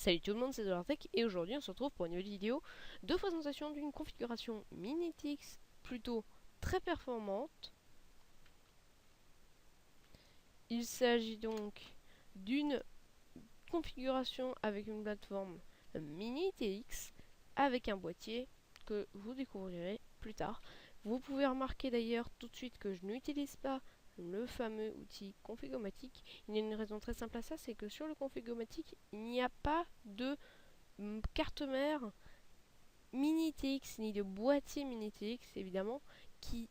Salut tout le monde, c'est DollarTech et aujourd'hui on se retrouve pour une nouvelle vidéo de présentation d'une configuration Minitx plutôt très performante. Il s'agit donc d'une configuration avec une plateforme Minitx avec un boîtier que vous découvrirez plus tard. Vous pouvez remarquer d'ailleurs tout de suite que je n'utilise pas le fameux outil Configomatic. Il y a une raison très simple à ça, c'est que sur le Configomatic, il n'y a pas de carte mère Minitx ni de boîtier Minitx évidemment qui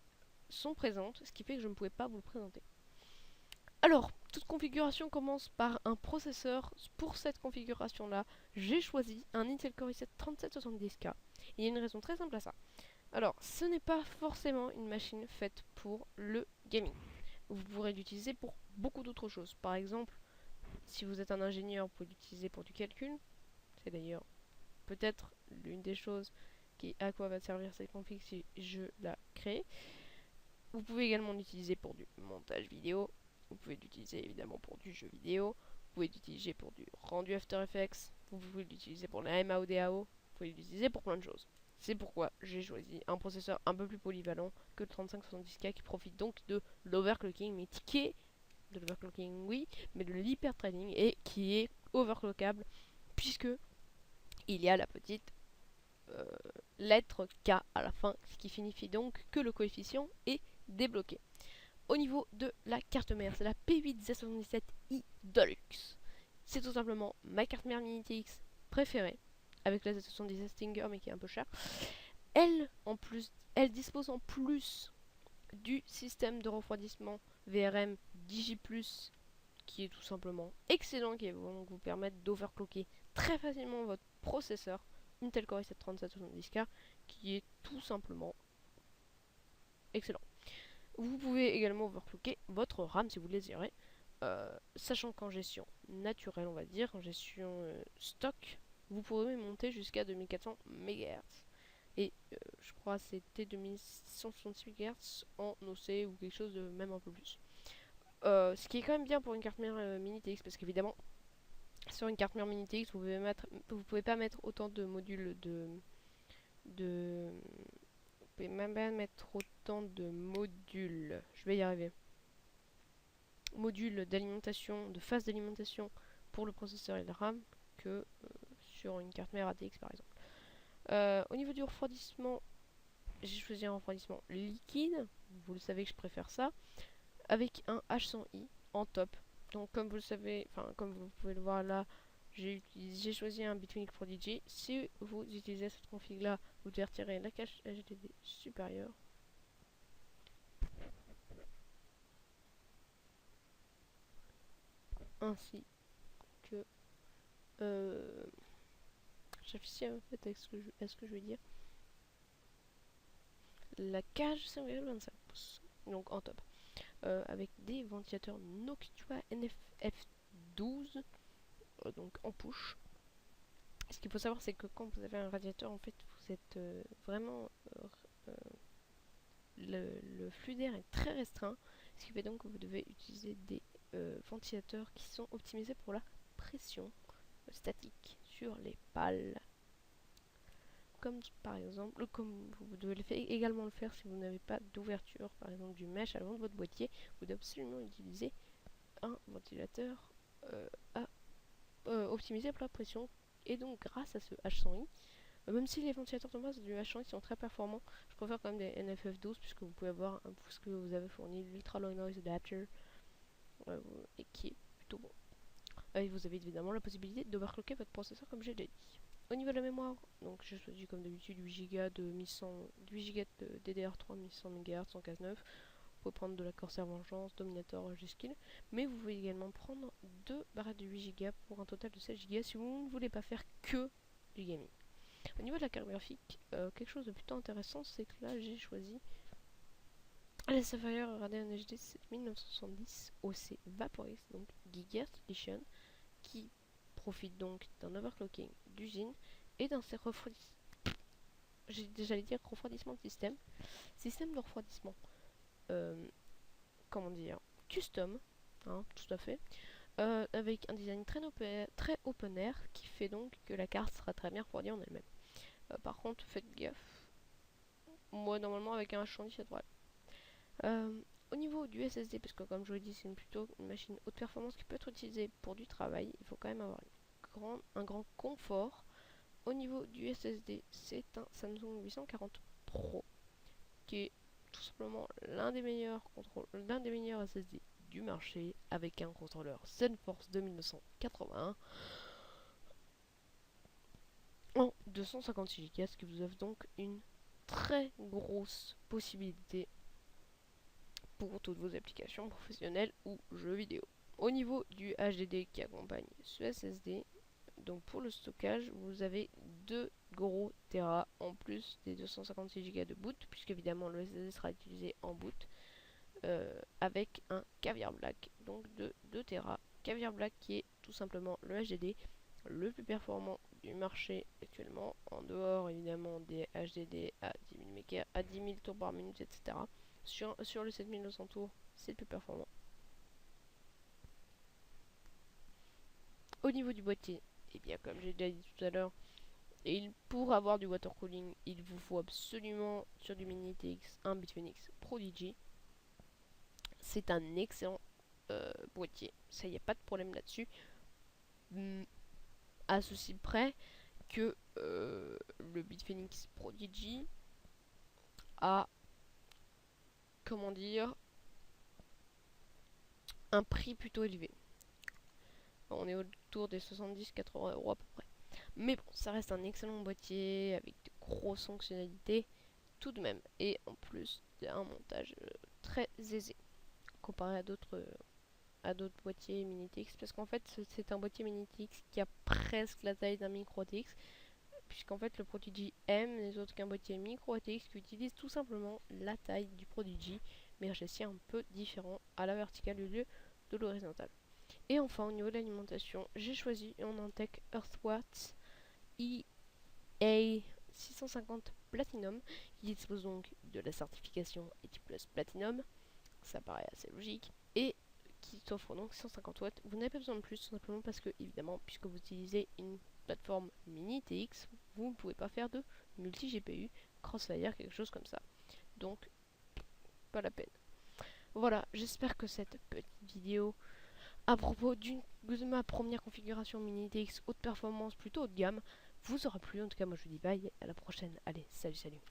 sont présentes, ce qui fait que je ne pouvais pas vous le présenter. Alors, toute configuration commence par un processeur. Pour cette configuration là, j'ai choisi un Intel Core i7-3770K. Il y a une raison très simple à ça. Alors, ce n'est pas forcément une machine faite pour le gaming. Vous pourrez l'utiliser pour beaucoup d'autres choses. Par exemple, si vous êtes un ingénieur, vous pouvez l'utiliser pour du calcul. C'est d'ailleurs peut-être l'une des choses à quoi va servir cette config si je la crée. Vous pouvez également l'utiliser pour du montage vidéo. Vous pouvez l'utiliser évidemment pour du jeu vidéo. Vous pouvez l'utiliser pour du rendu After Effects. Vous pouvez l'utiliser pour la MAO DAO. Vous pouvez l'utiliser pour plein de choses. C'est pourquoi j'ai choisi un processeur un peu plus polyvalent que le 3570K qui profite donc de l'overclocking, mais qui est de l'overclocking oui, mais de l'hyperthreading et qui est overclockable puisque il y a la petite lettre K à la fin, ce qui signifie donc que le coefficient est débloqué. Au niveau de la carte mère, c'est la P8Z77i Deluxe. C'est tout simplement ma carte mère Minitx préférée, avec la Z77 Stinger mais qui est un peu chère. Elle dispose en plus du système de refroidissement VRM Digi+, qui est tout simplement excellent, qui va donc vous permettre d'overclocker très facilement votre processeur Intel Core i7-3770K, qui est tout simplement excellent. Vous pouvez également overclocker votre RAM si vous le désirez, sachant qu'en gestion naturelle, on va dire, en gestion stock, vous pourrez monter jusqu'à 2400 MHz. Et je crois que c'était 2166 MHz en OC ou quelque chose de même un peu plus. Ce qui est quand même bien pour une carte mère Minitx, parce qu'évidemment, sur une carte mère Minitx, vous pouvez pas mettre autant de modules vous pouvez même pas mettre autant de modules. Je vais y arriver. Modules d'alimentation, de phase d'alimentation pour le processeur et le RAM que sur une carte mère ATX par exemple. Au niveau du refroidissement, j'ai choisi un refroidissement liquide. Vous le savez que je préfère ça. Avec un H100i en top. Donc comme vous le savez, enfin comme vous pouvez le voir là, j'ai choisi un Bitwig Prodigy. Si vous utilisez cette config là, vous devez retirer la cache HDD supérieure. Ainsi que j'affiche en fait avec ce que je vais dire. La cage 5,25 pouces. Donc en top. Avec des ventilateurs Noctua NFF12 donc en push. Ce qu'il faut savoir, c'est que quand vous avez un radiateur, en fait, vous êtes vraiment le flux d'air est très restreint, ce qui fait donc que vous devez utiliser des ventilateurs qui sont optimisés pour la pression statique sur les pales. Comme par exemple, comme vous devez également le faire si vous n'avez pas d'ouverture, par exemple du mesh à l'avant de votre boîtier, vous devez absolument utiliser un ventilateur optimisé pour la pression. Et donc grâce à ce H100i, même si les ventilateurs de base du H100i sont très performants, je préfère quand même des NFF12 puisque vous pouvez avoir puisque vous avez fourni l'Ultra Low Noise Adapter et qui est plutôt bon. Et vous avez évidemment la possibilité d'overclocker votre processeur comme j'ai déjà dit. Au niveau de la mémoire, donc j'ai choisi comme d'habitude 8 Go de 8 Go de DDR3 1100 MHz 115.9. Vous pouvez prendre de la Corsair Vengeance, Dominator, G-Skill, mais vous pouvez également prendre 2 barrettes de 8 Go pour un total de 16 Go si vous ne voulez pas faire que du gaming. Au niveau de la carte graphique, quelque chose de plutôt intéressant, c'est que là j'ai choisi la Sapphire Radeon HD 7970 OC Vaporis, donc Gigahertz Edition, qui profite donc d'un overclocking d'usine et d'un refroidissement de système de refroidissement comment dire custom, hein, tout à fait, avec un design très open air qui fait donc que la carte sera très bien refroidie en elle-même. Par contre, faites gaffe. Moi, normalement, avec un H110, ça devrait aller. Au niveau du SSD, parce que comme je vous l'ai dit, c'est plutôt une machine haute performance qui peut être utilisée pour du travail, il faut quand même avoir un grand confort. Au niveau du SSD, c'est un Samsung 840 Pro, qui est tout simplement l'un des meilleurs SSD du marché, avec un contrôleur ZenForce 2981 en 256 Go, ce qui vous offre donc une très grosse possibilité pour toutes vos applications professionnelles ou jeux vidéo. Au niveau du HDD qui accompagne ce SSD, donc pour le stockage, vous avez 2 gros Tera en plus des 256 Go de boot, puisque évidemment le SSD sera utilisé en boot, avec un Caviar Black, donc de 2 Tera. Caviar Black qui est tout simplement le HDD le plus performant du marché actuellement, en dehors évidemment des HDD à 10 000 tours par minute, etc. Sur le 7200 tours, c'est le plus performant. Au niveau du boîtier, et bien comme j'ai déjà dit tout à l'heure, pour avoir du water cooling, il vous faut absolument sur du Mini TX un Bitfenix Prodigy. C'est un excellent boîtier, ça y a pas de problème là-dessus. À ceci près que le Bitfenix Prodigy a, comment dire, un prix plutôt élevé. On est autour des 70-80 euros à peu près. Mais bon, ça reste un excellent boîtier avec de grosses fonctionnalités tout de même. Et en plus, un montage très aisé comparé à d'autres boîtiers Mini-TX. Parce qu'en fait, c'est un boîtier Mini-TX qui a presque la taille d'un micro-TX. Puisqu'en fait, le Prodigy aime les autres qu'un boîtier micro-ATX qui utilise tout simplement la taille du Prodigy, mais réussit un peu différent à la verticale au lieu de l'horizontale. Et enfin, au niveau de l'alimentation, j'ai choisi un Antec Earthwatch EA650 Platinum, qui dispose donc de la certification ET Plus Platinum, ça paraît assez logique, et qui s'offre donc 150 watts. Vous n'avez pas besoin de plus, tout simplement parce que, évidemment, puisque vous utilisez une plateforme Mini TX, vous ne pouvez pas faire de multi-GPU, Crossfire, quelque chose comme ça. Donc, pas la peine. Voilà, j'espère que cette petite vidéo à propos de ma première configuration Mini TX haute performance, plutôt haut de gamme, vous aura plu. En tout cas, moi je vous dis bye, à la prochaine. Allez, salut, salut.